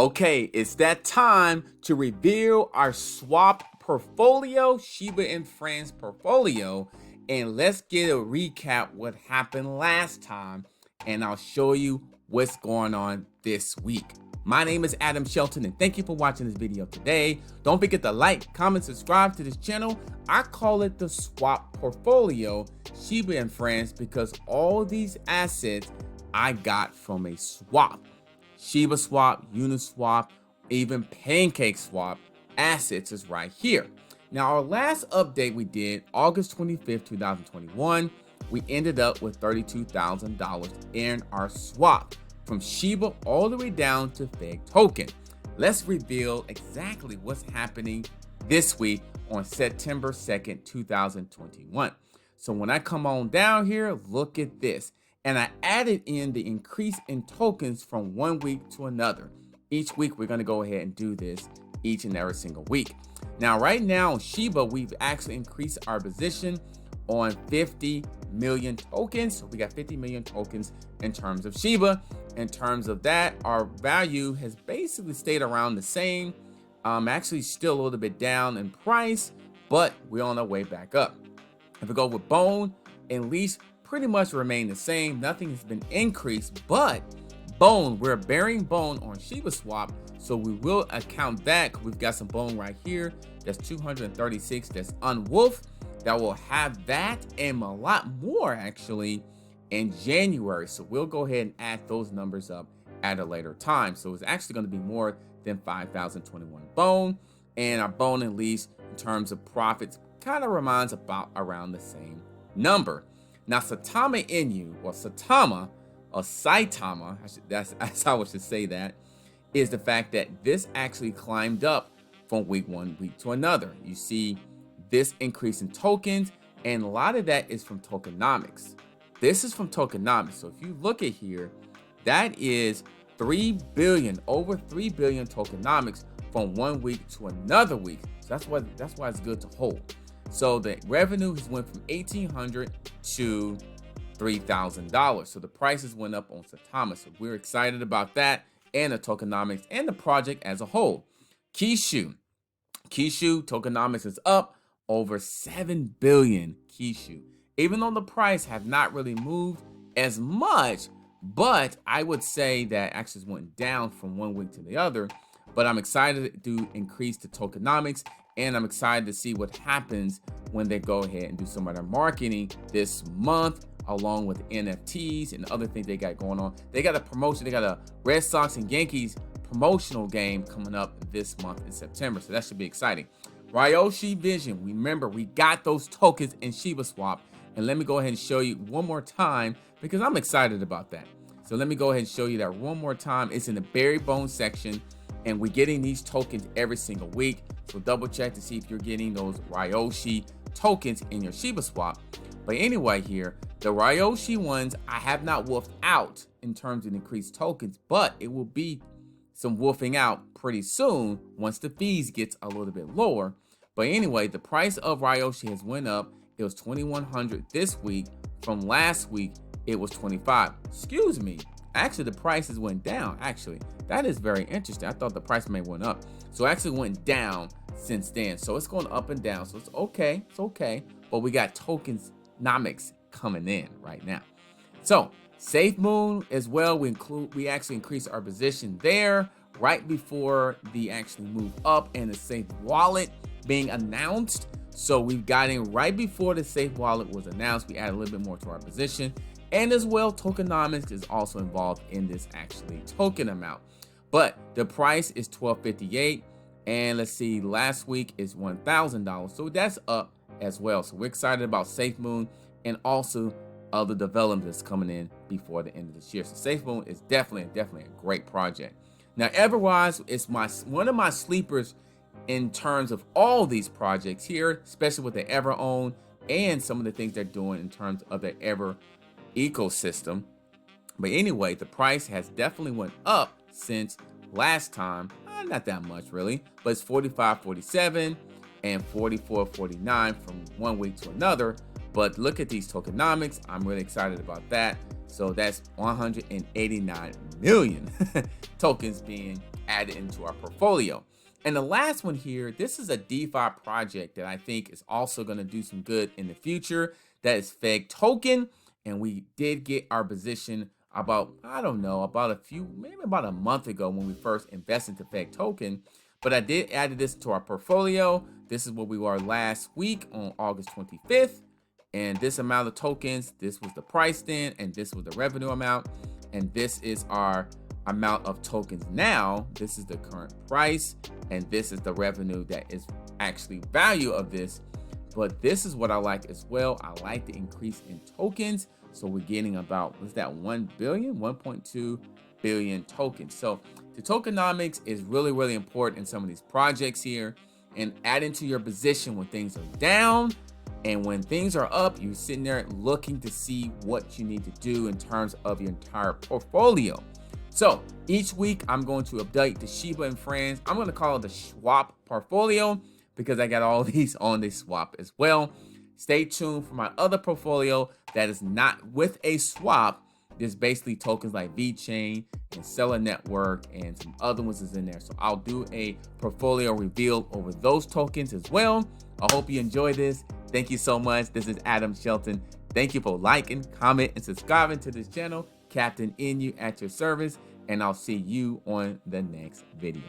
Okay, it's that time to reveal our swap portfolio, Shiba and Friends portfolio, and let's get a recap what happened last time, and I'll show you what's going on this week. My name is Adam Shelton, and thank you for watching this video today. Don't forget to like, comment, subscribe to this channel. I call it the swap portfolio, Shiba and Friends, because all these assets I got from a swap. Shiba swap, Uniswap, even Pancake swap assets is right here. Now, our last update we did August 25th, 2021, we ended up with $32,000 in our swap from Shiba all the way down to Fig token. Let's reveal exactly what's happening this week on September 2nd, 2021. So when I come on down here, look at this. And I added in the increase in tokens from one week to another. Each week, we're going to go ahead and do this each and every single week. Now, right now on Shiba, we've actually increased our position on 50 million tokens. So we got 50 million tokens in terms of Shiba. In terms of that, our value has basically stayed around the same. Actually still a little bit down in price, but we're on our way back up. If we go with Bone and Leash, pretty much remain the same. Nothing has been increased, but Bone, we're bearing Bone on Shiba Swap, so we will account that. We've got some Bone right here. That's 236. That's unwolfed. That will have that and a lot more actually in January. So we'll go ahead and add those numbers up at a later time. So it's actually going to be more than 5,021 Bone, and our Bone and Leash in terms of profits kind of reminds about around the same number. Now, Saitama Inu, or Saitama, that's how I should say that, is the fact that this actually climbed up from one week to another. You see this increase in tokens, and a lot of that is from tokenomics. This is from tokenomics. So if you look at here, that is 3 billion, over 3 billion tokenomics from one week to another week. So that's why it's good to hold. So the revenue has went from $1,800 to $3,000. So the prices went up on Saitama. So we're excited about that and the tokenomics and the project as a whole. KISHU tokenomics is up over 7 billion KISHU. Even though the price have not really moved as much, but I would say that actually went down from one week to the other. But I'm excited to increase the tokenomics, and I'm excited to see what happens when they go ahead and do some of their marketing this month, along with NFTs and other things they got going on. They got a promotion. They got a Red Sox and Yankees promotional game coming up this month in September. So that should be exciting. Ryoshi Vision. Remember, we got those tokens in Shiba Swap. And let me go ahead and show you one more time because I'm excited about that. So let me go ahead and show you that one more time. It's in the Buried Bone section, and we're getting these tokens every single week. So double check to see if you're getting those Ryoshi tokens in your Shiba Swap. But anyway, here, the Ryoshi ones, I have not wolfed out in terms of increased tokens, but it will be some wolfing out pretty soon once the fees gets a little bit lower. But anyway, the price of Ryoshi has went up. It was 2,100 this week. From last week, it was 25. Excuse me. Actually, the prices went down. Actually, that is very interesting. I thought the price may went up. So it actually went down since then. So it's going up and down. So it's okay. It's okay. But we got tokenomics coming in right now. So Safe Moon as well. We actually increased our position there right before the actually move up and the Safe Wallet being announced. So we've got in right before the Safe Wallet was announced. We added a little bit more to our position. And as well, tokenomics is also involved in this actually token amount. But the price is $12.58. And let's see, last week is $1,000. So that's up as well. So we're excited about Safe Moon and also other developments coming in before the end of this year. So Safe Moon is definitely a great project. Now, Everwise is one of my sleepers in terms of all these projects here, especially with the Ever own and some of the things they're doing in terms of the Ever ecosystem. But anyway, the price has definitely went up since last time. Not that much really, but it's 45.47 and 44.49 from one week to another. But look at these tokenomics. I'm really excited about that. So that's 189 million tokens being added into our portfolio. And the last one here, this is a DeFi project that I think is also going to do some good in the future. That is Feg Token. And we did get our position about, I don't know, maybe about a month ago when we first invested into Feg Token. But I did add this to our portfolio. This is where we were last week on August 25th. And this amount of tokens, this was the price then, and this was the revenue amount. And this is our amount of tokens now. This is the current price, and this is the revenue that is actually value of this. But this is what I like as well. I like the increase in tokens. So we're getting about, what's that, 1 billion, 1.2 billion tokens. So the tokenomics is really, really important in some of these projects here, and add into your position when things are down. And when things are up, you're sitting there looking to see what you need to do in terms of your entire portfolio. So each week I'm going to update the Shiba and Friends. I'm going to call it the swap portfolio because I got all these on this swap as well. Stay tuned for my other portfolio that is not with a swap. There's basically tokens like VeChain and Seller Network and some other ones is in there. So I'll do a portfolio reveal over those tokens as well. I hope you enjoy this. Thank you so much. This is Adam Shelton. Thank you for liking, comment, and subscribing to this channel. Captain Inu at your service, and I'll see you on the next video.